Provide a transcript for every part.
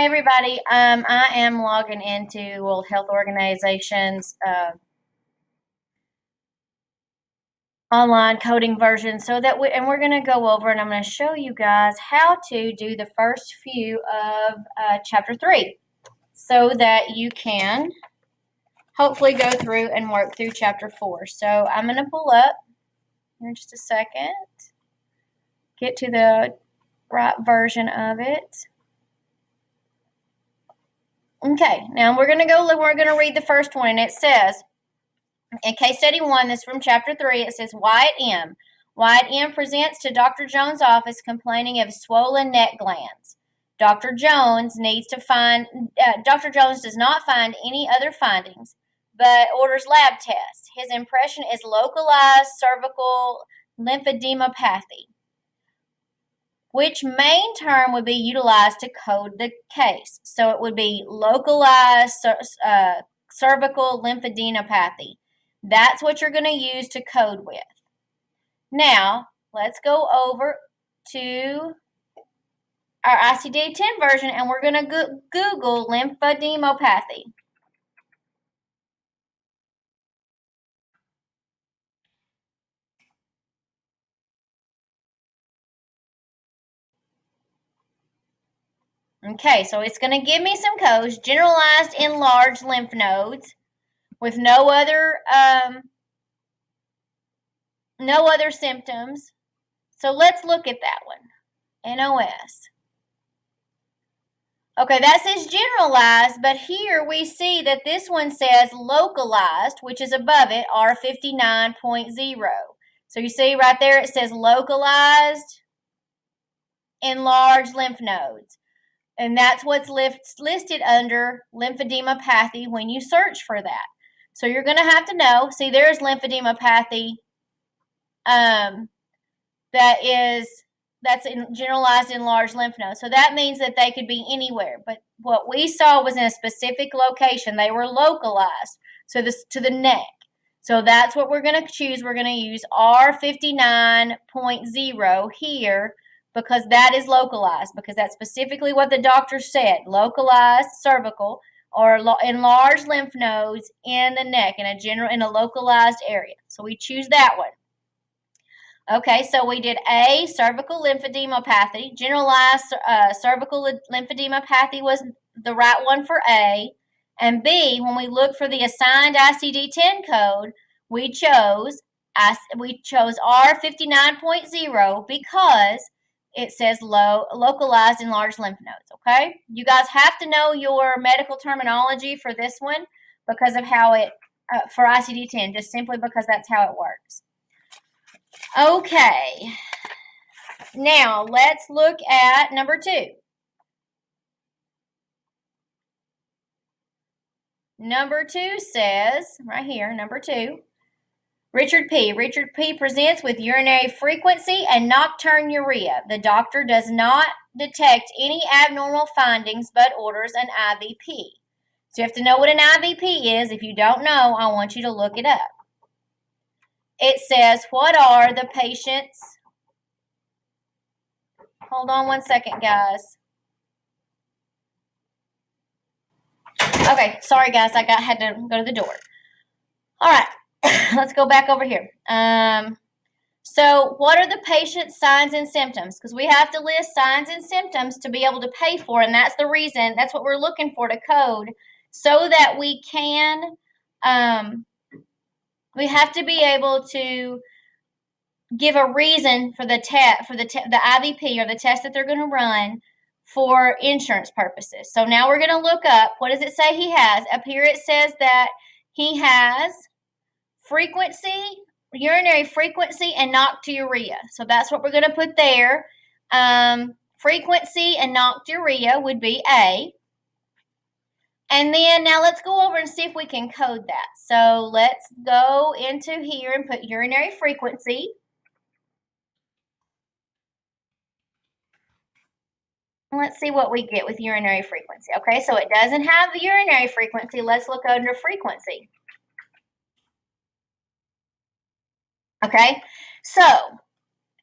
Hey everybody, I am logging into World Health Organization's online coding version so that we're going to go over and I'm going to show you guys how to do the first few of chapter 3 so that you can hopefully go through and work through chapter 4. So I'm going to pull up in just a second, get to the right version of it. Okay, now we're going to read the first one, and it says, in case study 1, this is from chapter 3, it says, Wyatt M. Wyatt M. presents to Dr. Jones' office complaining of swollen neck glands. Dr. Jones does not find any other findings, but orders lab tests. His impression is localized cervical lymphadenopathy. Which main term would be utilized to code the case? So it would be localized cervical lymphadenopathy. That's what you're going to use to code with. Now, let's go over to our ICD-10 version, and we're going to Google lymphadenopathy. Okay, so it's going to give me some codes. Generalized enlarged lymph nodes with no other symptoms. So let's look at that one. NOS. Okay, that says generalized, but here we see that this one says localized, which is above it, R59.0. So you see right there it says localized enlarged lymph nodes. And that's what's listed under lymphadenopathy when you search for that. So you're going to have to know, see there's lymphadenopathy that's in generalized enlarged lymph nodes. So that means that they could be anywhere. But what we saw was in a specific location. They were localized to the neck. So that's what we're going to choose. We're going to use R59.0 here because that is localized, because that's specifically what the doctor said. Localized cervical or enlarged lymph nodes in the neck in a localized area. So we choose that one. Okay, so we did A, cervical lymphadenopathy. Generalized cervical lymphadenopathy was the right one for A. And B, when we look for the assigned ICD-10 code, we chose R59.0 because it says localized enlarged lymph nodes, okay? You guys have to know your medical terminology for this one because of how it, for ICD-10, just simply because that's how it works. Okay, now let's look at number 2. Number 2 says, right here, number 2, Richard P. presents with urinary frequency and nocturnal urea. The doctor does not detect any abnormal findings but orders an IVP. So you have to know what an IVP is. If you don't know, I want you to look it up. It says, what are the patient's... Hold on one second, guys. Okay, sorry, guys. I had to go to the door. All right, let's go back over here. So what are the patient's signs and symptoms? Because we have to list signs and symptoms to be able to pay for, and that's the reason. That's what we're looking for to code so that we can... we have to be able to give a reason for the IVP or the test that they're going to run for insurance purposes. So now we're going to look up, what does it say he has? Up here it says that he has urinary frequency and nocturia. So that's what we're going to put there. Frequency and nocturia would be A. And then now let's go over and see if we can code that. So let's go into here and put urinary frequency. Let's see what we get with urinary frequency. Okay, so it doesn't have the urinary frequency. Let's look under frequency. Okay, so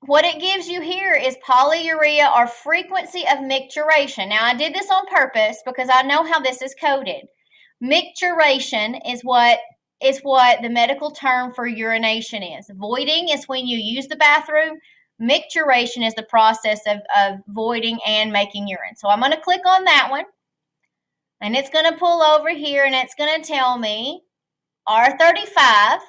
what it gives you here is polyuria or frequency of micturition. Now, I did this on purpose because I know how this is coded. Micturition is what the medical term for urination is. Voiding is when you use the bathroom. Micturition is the process of voiding and making urine. So I'm going to click on that one, and it's going to pull over here, and it's going to tell me R35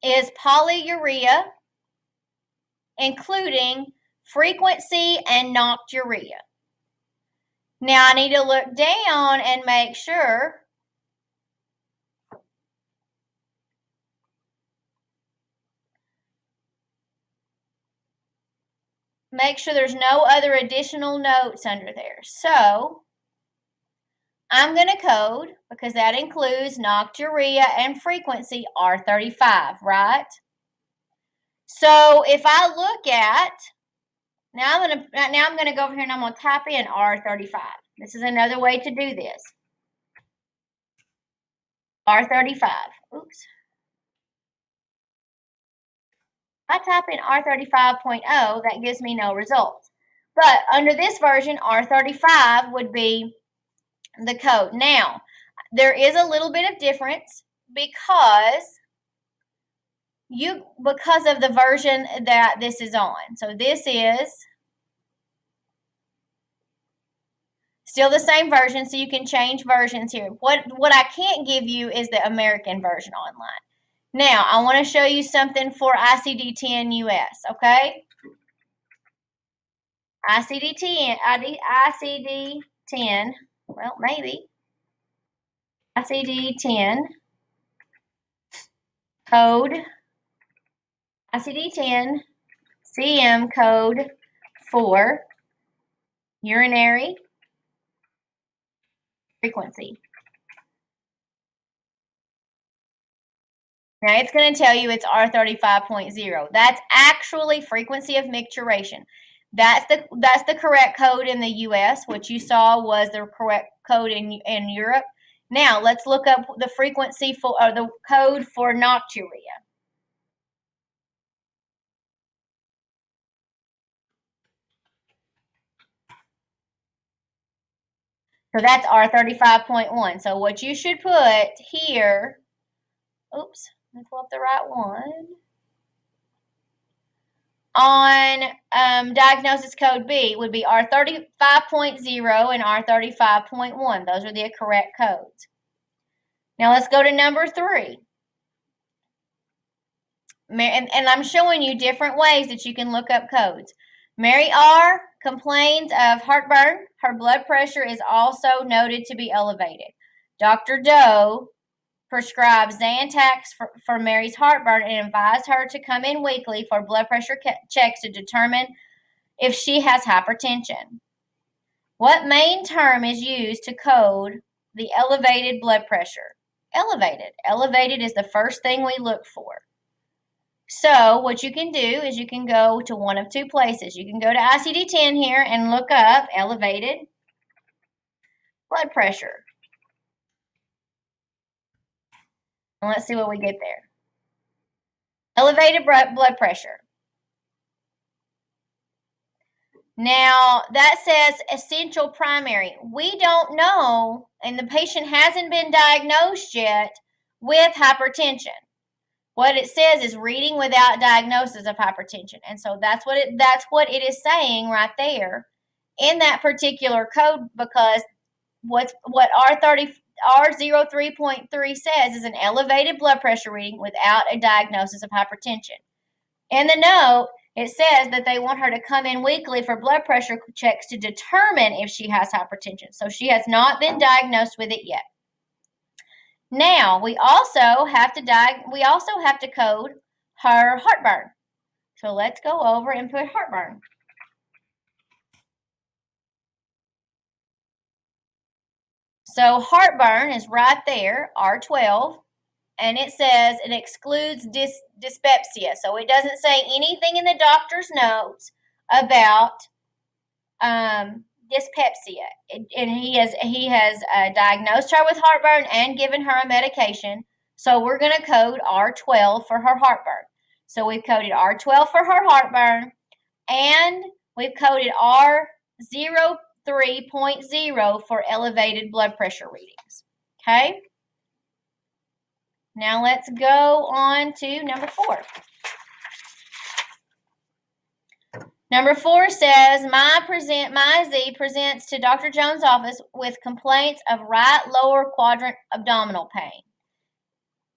is polyuria, including frequency and nocturia. Now I need to look down and make sure there's no other additional notes under there. So I'm going to code, because that includes nocturia and frequency, R35, right? So if I look at, now I'm going to go over here and I'm going to type in R35. This is another way to do this. R35. Oops. I type in R35.0, that gives me no results. But under this version, R35 would be the code. Now, there is a little bit of difference because of the version that this is on. So this is still the same version, so you can change versions here. What I can't give you is the American version online. Now, I want to show you something for ICD-10 US, okay? ICD-10, well, maybe. ICD-10 code, ICD-10 CM code for urinary frequency. Now it's going to tell you it's R35.0. That's actually frequency of micturition. That's the correct code in the US. What you saw was the correct code in Europe. Now let's look up the frequency for, or the code for nocturia. So that's R35.1. So what you should put here, oops, let me pull up the right one. On diagnosis code B would be R35.0 and R35.1. Those are the correct codes. Now let's go to number 3. And I'm showing you different ways that you can look up codes. Mary R. complains of heartburn. Her blood pressure is also noted to be elevated. Dr. Doe prescribes Zantac for Mary's heartburn and advised her to come in weekly for blood pressure checks to determine if she has hypertension. What main term is used to code the elevated blood pressure? Elevated. Elevated is the first thing we look for. So what you can do is you can go to one of two places. You can go to ICD-10 here and look up elevated blood pressure. And let's see what we get there. Elevated blood pressure. Now, that says essential primary. We don't know, and the patient hasn't been diagnosed yet with hypertension. What it says is reading without diagnosis of hypertension. And so that's what it is saying right there in that particular code, because what R03.3 says is an elevated blood pressure reading without a diagnosis of hypertension. In the note, it says that they want her to come in weekly for blood pressure checks to determine if she has hypertension. So she has not been diagnosed with it yet. Now, we also have to code her heartburn. So let's go over and put heartburn. So heartburn is right there, R12, and it says it excludes dyspepsia. So it doesn't say anything in the doctor's notes about dyspepsia. And he has diagnosed her with heartburn and given her a medication. So we're going to code R12 for her heartburn. So we've coded R12 for her heartburn, and we've coded R03.0 for elevated blood pressure readings. Okay? Now let's go on to number 4. Number 4 says, my Z presents to Dr. Jones' office with complaints of right lower quadrant abdominal pain.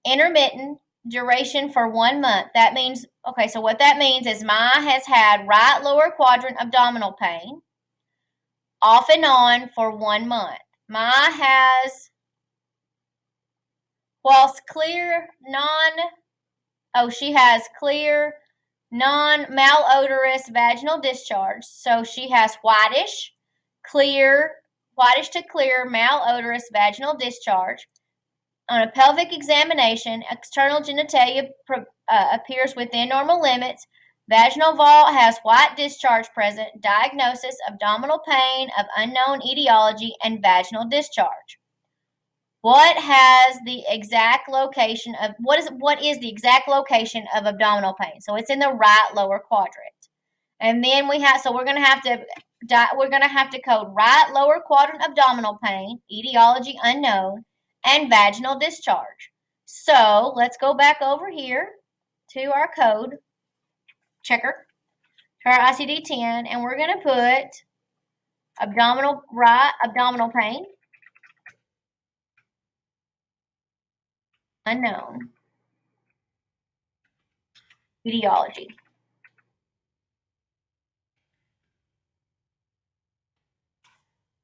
Intermittent, duration for 1 month. That means, okay, so what that means is Ma has had right lower quadrant abdominal pain off and on for 1 month. Ma has, she has clear, non-malodorous vaginal discharge. So she has whitish to clear malodorous vaginal discharge. On a pelvic examination, external genitalia appears within normal limits. Vaginal vault has white discharge present. Diagnosis, abdominal pain of unknown etiology and vaginal discharge. What is the exact location of abdominal pain? So it's in the right lower quadrant. And then we're going to have to code right lower quadrant abdominal pain, etiology unknown, and vaginal discharge. So let's go back over here to our code checker, to our ICD-10, and we're going to put abdominal pain, unknown, etiology.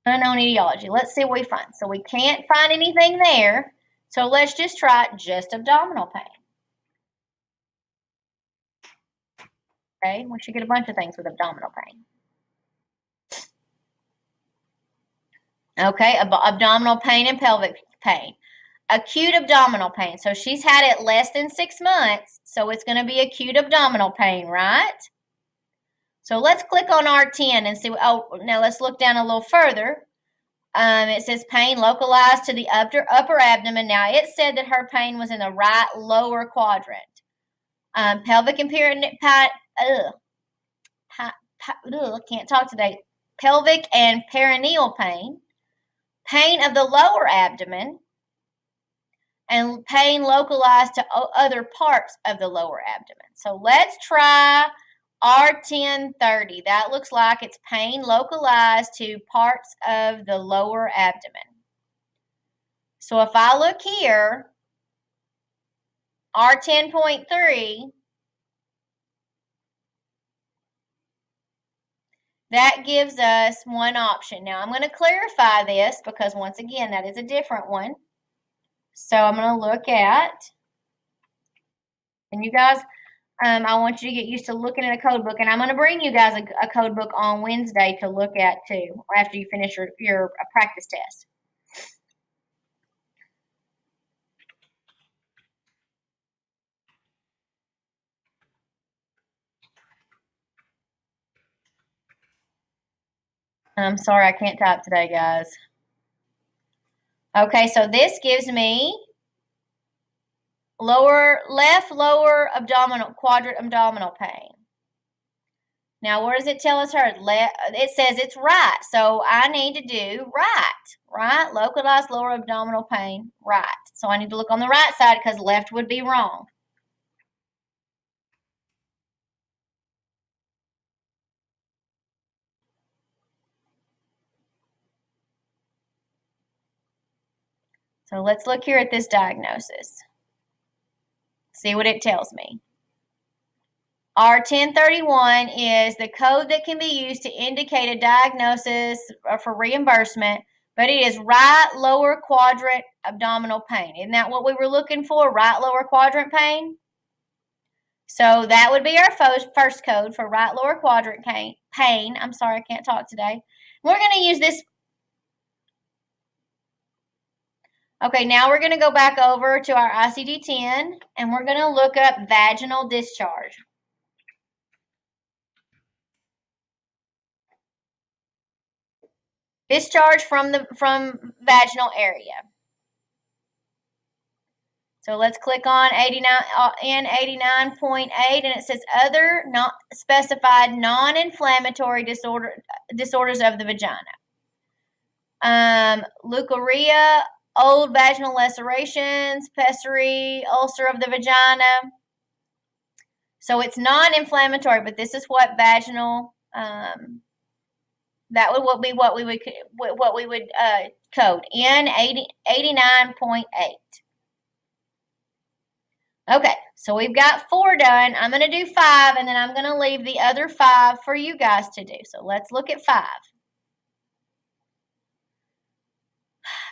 Unknown etiology. Let's see what we find. So we can't find anything there. So let's just try just abdominal pain. Okay, we should get a bunch of things with abdominal pain. Okay, abdominal pain and pelvic pain. Acute abdominal pain. So she's had it less than 6 months, so it's going to be acute abdominal pain, right? So let's click on R10 and see. Oh, now let's look down a little further. It says pain localized to the upper abdomen. Now, it said that her pain was in the right lower quadrant. Pelvic and can't talk today. Pelvic and perineal pain. Pain of the lower abdomen. And pain localized to other parts of the lower abdomen. So let's try R1030. That looks like it's pain localized to parts of the lower abdomen. So if I look here, R10.3, that gives us one option. Now I'm going to clarify this because once again, that is a different one. So I'm going to look at, and you guys, I want you to get used to looking at a code book, and I'm going to bring you guys a code book on Wednesday to look at too, or after you finish your practice test. I'm sorry I can't type today, guys. Okay, so this gives me left lower abdominal quadrant abdominal pain. Now, where does it tell us her? It says it's right, so I need to do right, localized lower abdominal pain, right. So I need to look on the right side because left would be wrong. So let's look here at this diagnosis. See what it tells me. R1031 is the code that can be used to indicate a diagnosis for reimbursement, but it is right lower quadrant abdominal pain. Isn't that what we were looking for? Right lower quadrant pain? So that would be our first code for right lower quadrant pain. I'm sorry, I can't talk today. We're going to use this. Okay, now we're going to go back over to our ICD-10, and we're going to look up vaginal discharge. Discharge from vaginal area. So let's click on 89 N89.8, and it says other not specified non-inflammatory disorders of the vagina. Leukorrhea, old vaginal lacerations, pessary, ulcer of the vagina. So it's non-inflammatory, but this is what vaginal. That would be what we would code N89.8. Okay, so we've got 4 done. I'm going to do 5, and then I'm going to leave the other 5 for you guys to do. So let's look at 5.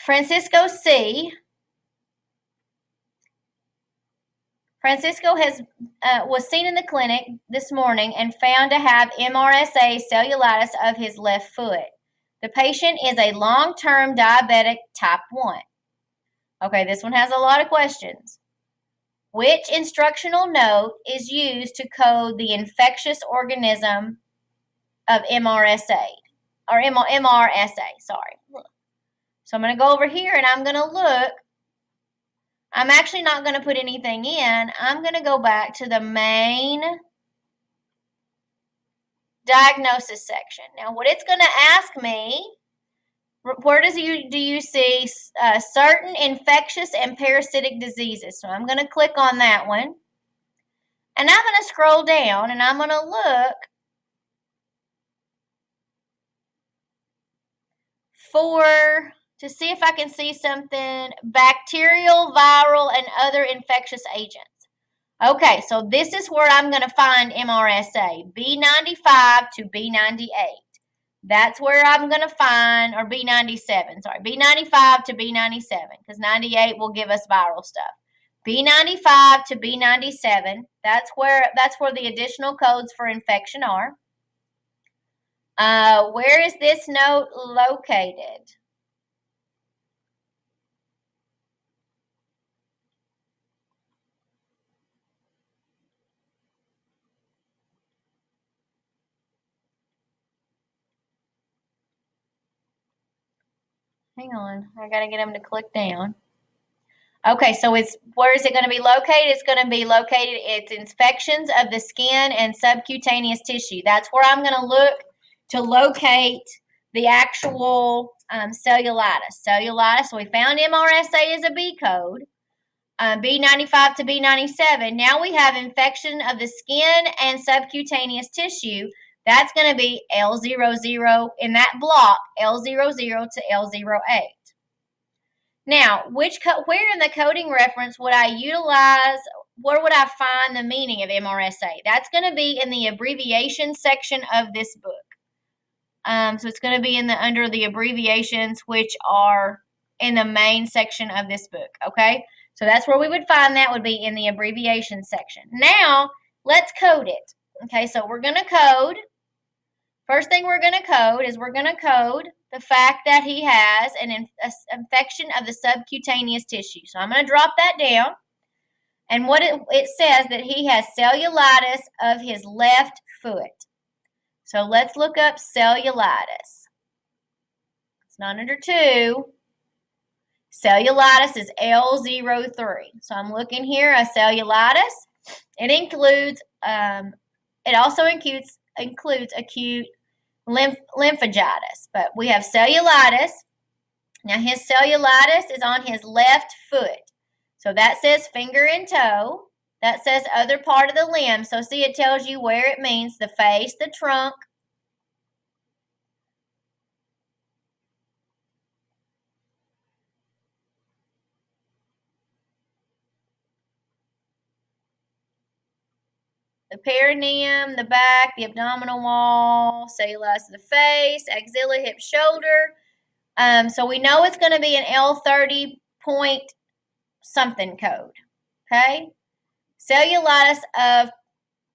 Francisco C. Francisco was seen in the clinic this morning and found to have MRSA cellulitis of his left foot. The patient is a long-term diabetic type 1. Okay, this one has a lot of questions. Which instructional note is used to code the infectious organism of MRSA? Or MRSA, sorry. So I'm going to go over here and I'm going to look. I'm actually not going to put anything in. I'm going to go back to the main diagnosis section. Now, what it's going to ask me, where do you see certain infectious and parasitic diseases? So I'm going to click on that one. And I'm going to scroll down and I'm going to look to see if I can see something bacterial, viral, and other infectious agents. Okay, so this is where I'm going to find MRSA, B95 to B98. That's where I'm going to find, or B97, sorry, B95 to B97, because 98 will give us viral stuff. B95 to B97, that's where the additional codes for infection are. Where is this note located? Hang on, I gotta get them to click down. Okay, so where is it going to be located? It's going to be located, it's infections of the skin and subcutaneous tissue. That's where I'm going to look to locate the actual cellulitis. So we found MRSA as a B code, B95 to B97. Now we have infection of the skin and subcutaneous tissue. That's going to be L00 in that block, L00 to L08. Now, where in the coding reference would I utilize, where would I find the meaning of MRSA? That's going to be in the abbreviation section of this book. So it's going to be under the abbreviations, which are in the main section of this book, okay? So that's where we would find that, would be in the abbreviation section. Now, let's code it. Okay, so we're going to code. First thing we're going to code is we're going to code the fact that he has an infection of the subcutaneous tissue. So I'm going to drop that down. And what it says that he has cellulitis of his left foot. So let's look up cellulitis. It's not under 2. Cellulitis is L03. So I'm looking here at cellulitis. It also includes acute lymphangitis, but we have cellulitis. Now his cellulitis is on his left foot. So that says finger and toe. That says other part of the limb. So see, it tells you where it means: the face, the trunk, the perineum, the back, the abdominal wall, cellulitis of the face, axilla, hip, shoulder. So we know it's going to be an L30 point something code. Okay? Cellulitis of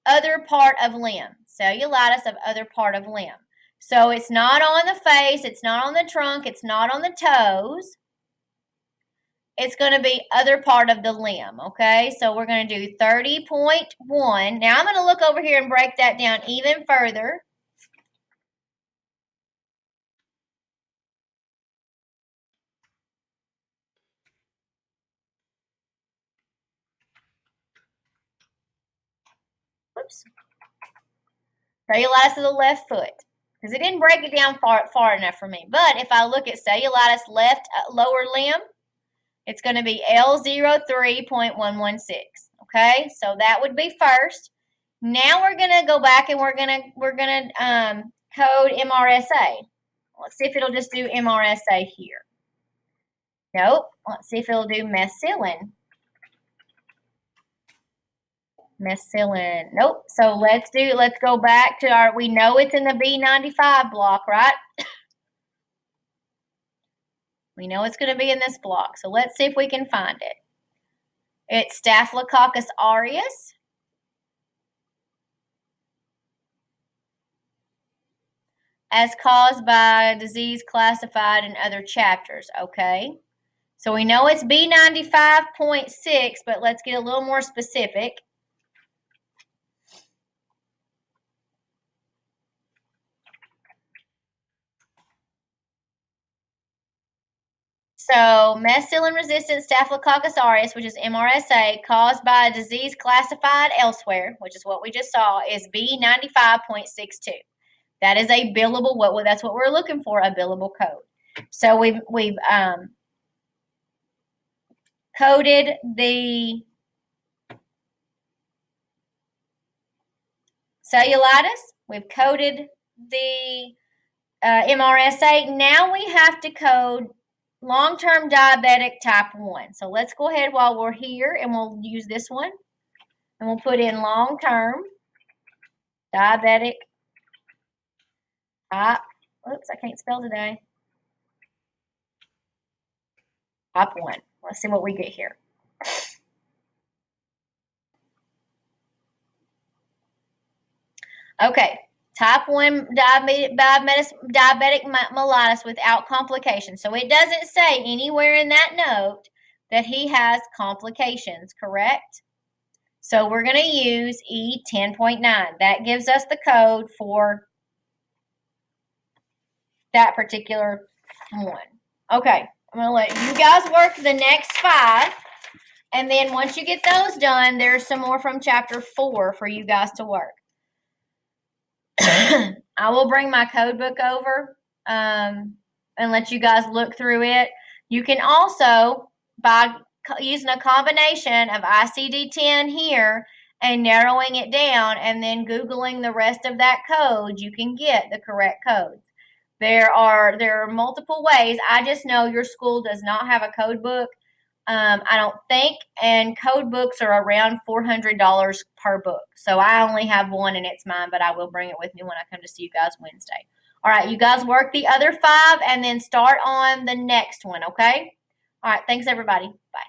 other part of limb. Cellulitis of other part of limb. So it's not on the face, it's not on the trunk, it's not on the toes. It's going to be other part of the limb, okay? So we're going to do 30.1. Now I'm going to look over here and break that down even further. Whoops. Cellulitis of the left foot. Because it didn't break it down far enough for me. But if I look at cellulitis left lower limb, it's going to be L03.116. Okay, so that would be first. Now we're going to go back and we're going to code MRSA. Let's see if it'll just do MRSA here. Nope. Let's see if it'll do methicillin. Methicillin. Nope. So let's go back to our, we know it's in the B95 block, right? We know it's going to be in this block. So let's see if we can find it. It's Staphylococcus aureus. As caused by a disease classified in other chapters. Okay. So we know it's B95.6, but let's get a little more specific. So methicillin-resistant Staphylococcus aureus, which is MRSA, caused by a disease classified elsewhere, which is what we just saw, is B95.62. That is a billable. That's what we're looking for, a billable code. So we've coded the cellulitis. We've coded the MRSA. Now we have to code long-term diabetic type 1. So let's go ahead while we're here and we'll use this one. And we'll put in long-term diabetic type, oops, I can't spell today. Type 1. Let's see what we get here. Okay, type 1 diabetic mellitus without complications. So it doesn't say anywhere in that note that he has complications, correct? So we're going to use E10.9. That gives us the code for that particular one. Okay, I'm going to let you guys work the next 5. And then once you get those done, there's some more from chapter 4 for you guys to work. I will bring my code book over and let you guys look through it. You can also, by using a combination of ICD-10 here and narrowing it down and then Googling the rest of that code, you can get the correct codes. There are multiple ways. I just know your school does not have a code book. I don't think, and code books are around $400 per book. So I only have one and it's mine, but I will bring it with me when I come to see you guys Wednesday. All right, you guys work the other 5 and then start on the next one, okay? All right, thanks everybody. Bye.